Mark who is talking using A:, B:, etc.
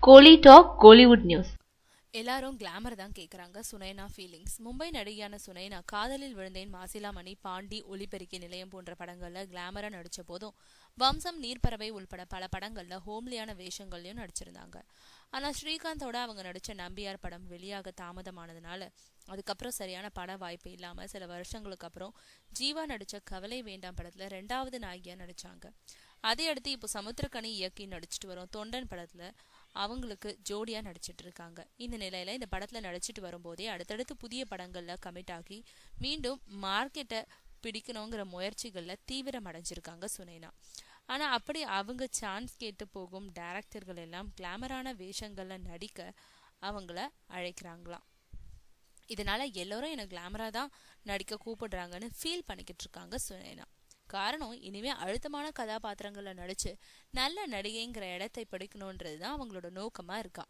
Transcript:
A: கோலி talk Kollywood news.
B: எல்லாரும் glamour தான் கேக்குறாங்க. சுனைனா ஃபீலிங்ஸ். மும்பை நடிகையான சுனைனா காதலில் விழுந்தேன், மாசிலாமணி, பாண்டி, ஒலிபெருக்கி நிலையம் போன்ற படங்கள்ல கிளாமரா நடிச்ச போதும் வம்சம், நீர்ப்பறவை உள்பட பல படங்கள்ல ஹோம்லியான வேஷங்கள்லயும் நடிச்சிருந்தாங்க. ஆனா ஸ்ரீகாந்தோட அவங்க நடிச்ச நம்பியார் படம் வெளியாக தாமதமானதுனால அதுக்கப்புறம் சரியான பட வாய்ப்பு இல்லாம சில வருஷங்களுக்கு அப்புறம் ஜீவா நடிச்ச கவலை வேண்டாம் படத்துல 2வது நாயகியா நடிச்சாங்க. அதே அடுத்து இப்போ சமுத்திரக்கனி இயக்கி நடிச்சிட்டு வரும் தொண்டன் படத்துல அவங்களுக்கு ஜோடியா நடிச்சிட்டு இருக்காங்க. இந்த நிலையில இந்த படத்துல நடிச்சிட்டு வரும்போதே அடுத்தடுத்து புதிய படங்கள்ல கமிட் ஆகி மீண்டும் மார்க்கெட்டை பிடிக்கணுங்கிற முயற்சிகள்ல தீவிரம் அடைஞ்சிருக்காங்க சுனைனா. ஆனா அப்படி அவங்க சான்ஸ் கேட்டு போகும் டைரக்டர்கள் எல்லாம் கிளாமரான வேஷங்கள்ல நடிக்க அவங்கள அழைக்கிறாங்களாம். இதனால எல்லாரும் எனக்கு கிளாமரா தான் நடிக்க கூப்பிடுறாங்கன்னு ஃபீல் பண்ணிக்கிட்டு இருக்காங்க சுனைனா. காரணம், இனிமே அழுத்தமான கதாபாத்திரங்கள்ல நடிச்சு நல்ல நடிகைங்கிற இடத்தை பிடிக்கணும்ன்றதுதான் அவங்களோட நோக்கமா இருக்கா.